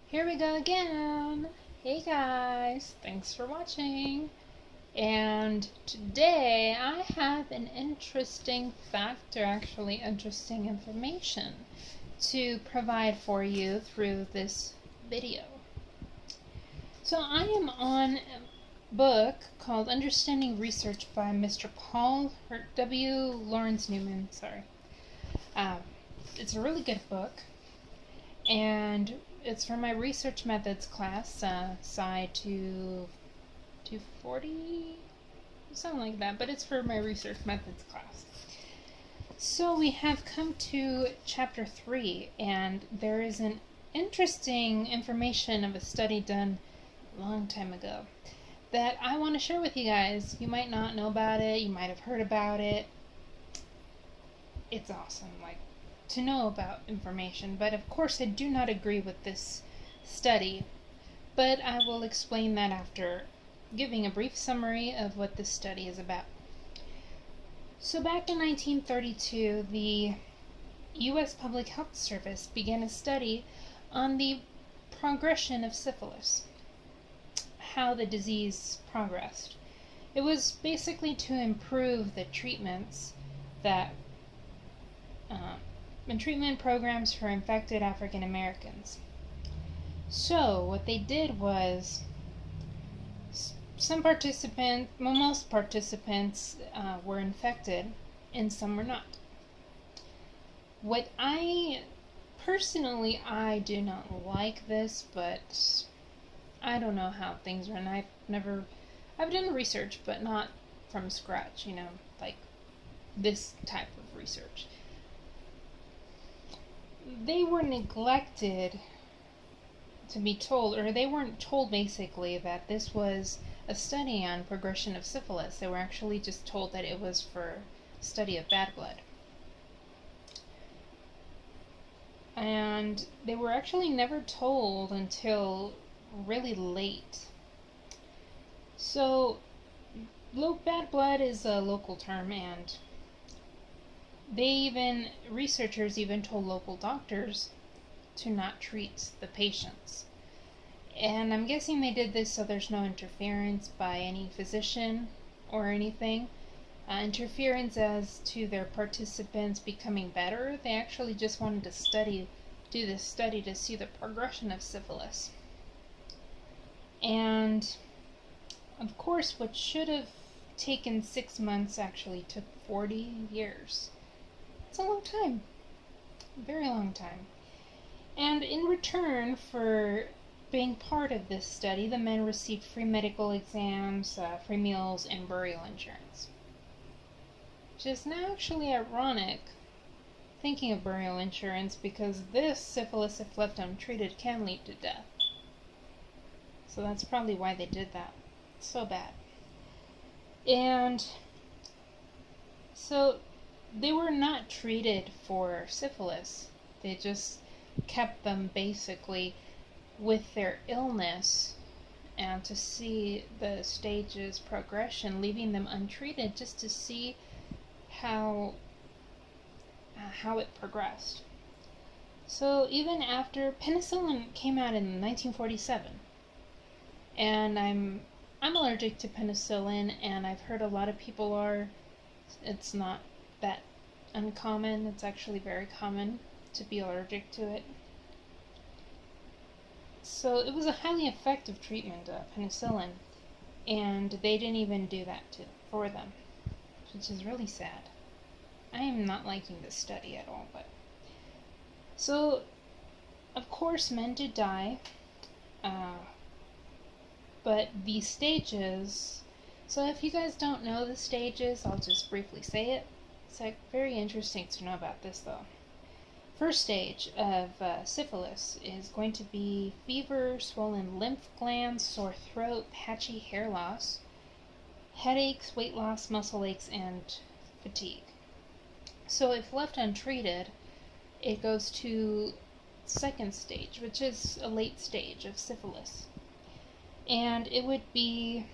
Here we go again. Hey guys, thanks for watching. And today I have an interesting fact, or actually interesting information, to provide for you through this video. So I am on a book called Understanding Research by Mr. Paul W. Lawrence Newman. It's a really good book, and it's for my research methods class, Sci 240, something like that, but it's for my research methods class. So we have come to chapter 3, and there is an interesting information of a study done a long time ago that I want to share with you guys. You might not know about it, you might have heard about it. It's awesome, to know about information, but of course I do not agree with this study, but I will explain that after giving a brief summary of what this study is about. So back in 1932, the U.S. Public Health Service began a study on the progression of syphilis, how the disease progressed. It was basically to improve the treatments and treatment programs for infected African Americans. So what they did was, most participants were infected and some were not. I do not like this, but I don't know how things are, and I've done research, but not from scratch, like this type of research. They were neglected to be told, or they weren't told basically that this was a study on progression of syphilis. They were actually just told that it was for study of bad blood. And they were actually never told until really late. So, bad blood is a local term, and researchers even told local doctors to not treat the patients. And I'm guessing they did this so there's no interference by any physician or anything. Interference as to their participants becoming better. They actually just wanted to do this study to see the progression of syphilis. And of course, what should have taken 6 months actually took 40 years. It's a long time, a very long time. And in return for being part of this study, the men received free medical exams, free meals, and burial insurance. Which is now actually ironic, thinking of burial insurance, because this syphilis, if left untreated, can lead to death. So that's probably why they did that. It's so bad. And so they were not treated for syphilis. They just kept them basically with their illness, and to see the stages progression, leaving them untreated just to see how it progressed. So even after penicillin came out in 1947, and I'm allergic to penicillin, and I've heard a lot of people are. It's not that uncommon. It's actually very common to be allergic to it. So it was a highly effective treatment, penicillin, and they didn't even do that for them, which is really sad. I am not liking this study at all. So of course men did die, but the stages, so if you guys don't know the stages, I'll just briefly say it. It's very interesting to know about this though. First stage of syphilis is going to be fever, swollen lymph glands, sore throat, patchy hair loss, headaches, weight loss, muscle aches, and fatigue. So if left untreated, it goes to second stage, which is a late stage of syphilis. And it would be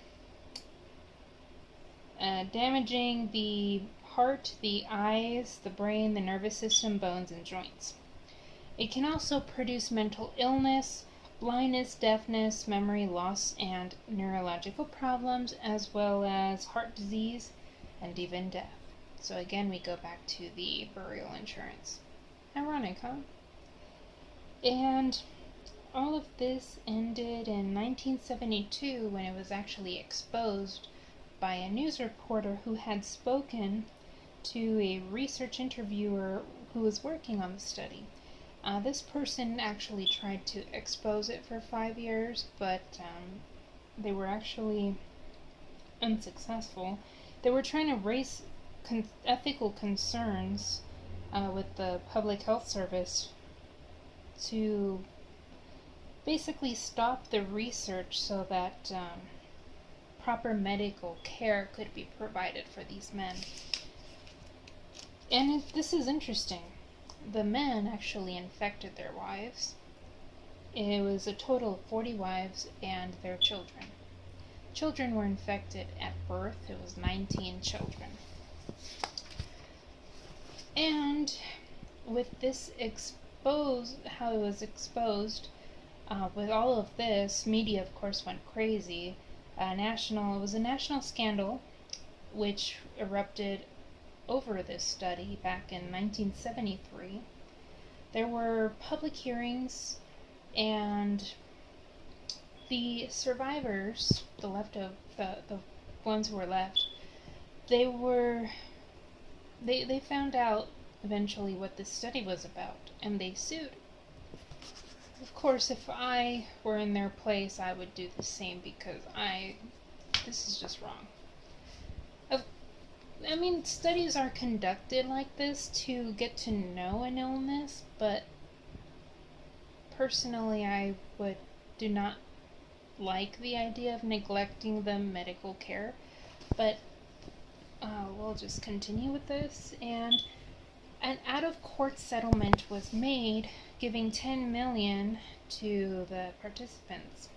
damaging the heart, the eyes, the brain, the nervous system, bones, and joints. It can also produce mental illness, blindness, deafness, memory loss, and neurological problems, as well as heart disease and even death. So again, we go back to the burial insurance. Ironic, huh? And all of this ended in 1972 when it was actually exposed by a news reporter who had spoken to a research interviewer who was working on the study. This person actually tried to expose it for 5 years, but they were actually unsuccessful. They were trying to raise ethical concerns with the Public Health Service to basically stop the research so that proper medical care could be provided for these men. And this is interesting. The men actually infected their wives. It was a total of 40 wives and their children. Children were infected at birth. It was 19 children. And with this how it was exposed, with all of this, media of course went crazy. It was a national scandal which erupted over this study back in 1973. There were public hearings, and the survivors, the ones who were left, they found out eventually what this study was about, and they sued. Of course, if I were in their place, I would do the same, because this is just wrong. I mean, studies are conducted like this to get to know an illness, but personally I do not like the idea of neglecting the medical care. But we'll just continue with this. And an out-of-court settlement was made, giving $10 million to the participants.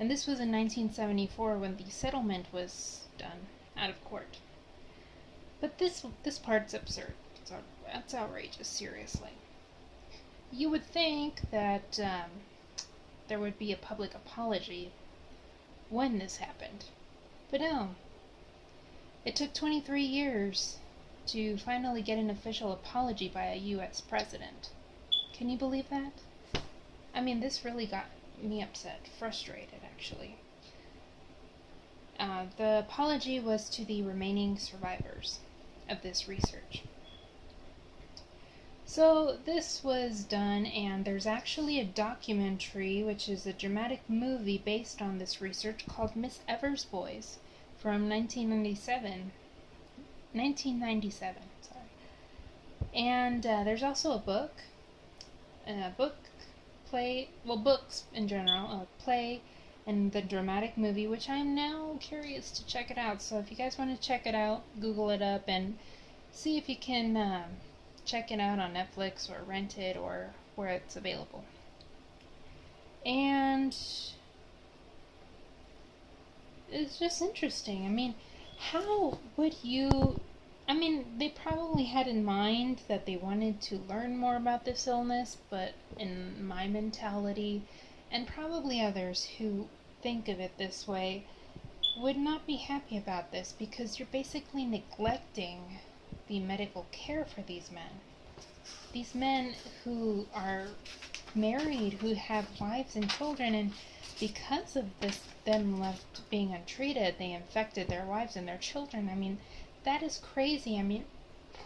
And this was in 1974 when the settlement was done out of court. But this part's absurd. That's outrageous, seriously. You would think that there would be a public apology when this happened. But no. It took 23 years to finally get an official apology by a U.S. president. Can you believe that? I mean, this really got me upset, frustrated, actually. The apology was to the remaining survivors of this research. So this was done, and there's actually a documentary, which is a dramatic movie based on this research, called Miss Evers' Boys from 1997. And there's also a book, books in general, a play, and the dramatic movie, which I'm now curious to check it out. So if you guys want to check it out, Google it up and see if you can check it out on Netflix or rent it or where it's available. And it's just interesting. I mean, they probably had in mind that they wanted to learn more about this illness, but in my mentality, and probably others who think of it this way, would not be happy about this, because you're basically neglecting the medical care for these men. These men who are married, who have wives and children, and because of them left being untreated, they infected their wives and their children. I mean, that is crazy. I mean,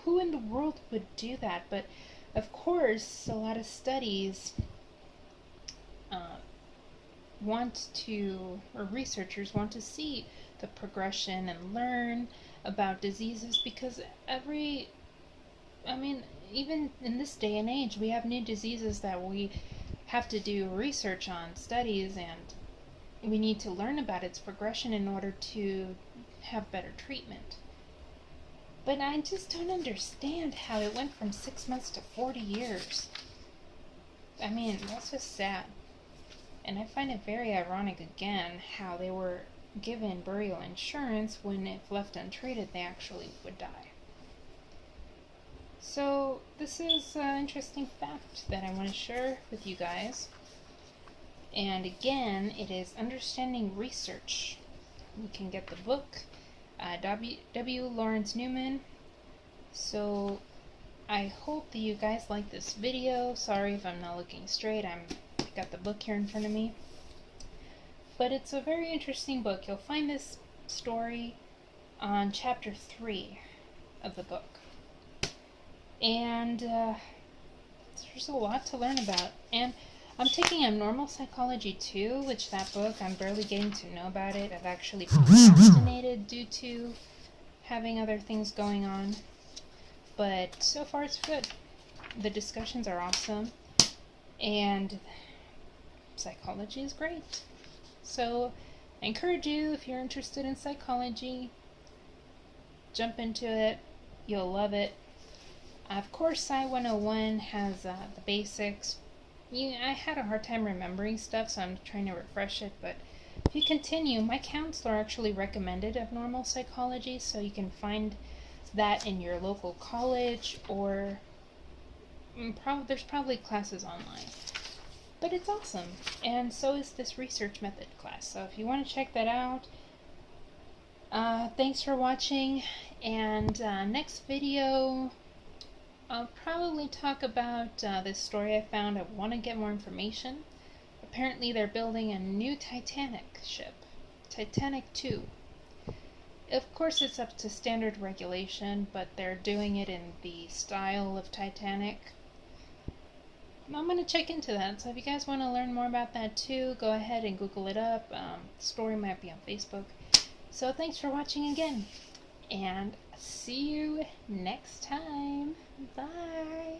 who in the world would do that? But of course, a lot of studies researchers want to see the progression and learn about diseases, because even in this day and age, we have new diseases that we have to do research on, studies, and we need to learn about its progression in order to have better treatment. But I just don't understand how it went from 6 months to 40 years. I mean, that's just sad. And I find it very ironic, again, how they were given burial insurance when, if left untreated, they actually would die. So this is an interesting fact that I want to share with you guys. And again, it is Understanding Research. You can get the book, W. Lawrence Newman. So I hope that you guys like this video. Sorry if I'm not looking straight. I've got the book here in front of me. But it's a very interesting book. You'll find this story on chapter 3 of the book. And there's a lot to learn about. And I'm taking Abnormal Psychology 2, which that book, I'm barely getting to know about it. I've actually procrastinated due to having other things going on. But so far it's good. The discussions are awesome. And psychology is great. So I encourage you, if you're interested in psychology, jump into it. You'll love it. Of course, Sci 101 has the basics. I had a hard time remembering stuff, so I'm trying to refresh it. But if you continue, my counselor actually recommended Abnormal Psychology, so you can find that in your local college, or there's probably classes online. But it's awesome, and so is this research method class. So if you want to check that out, thanks for watching. And next video, I'll probably talk about this story I found. I want to get more information. Apparently they're building a new Titanic ship, Titanic 2. Of course it's up to standard regulation, but they're doing it in the style of Titanic. I'm going to check into that, so if you guys want to learn more about that too, go ahead and Google it up. The story might be on Facebook. So thanks for watching again, and see you next time. Bye!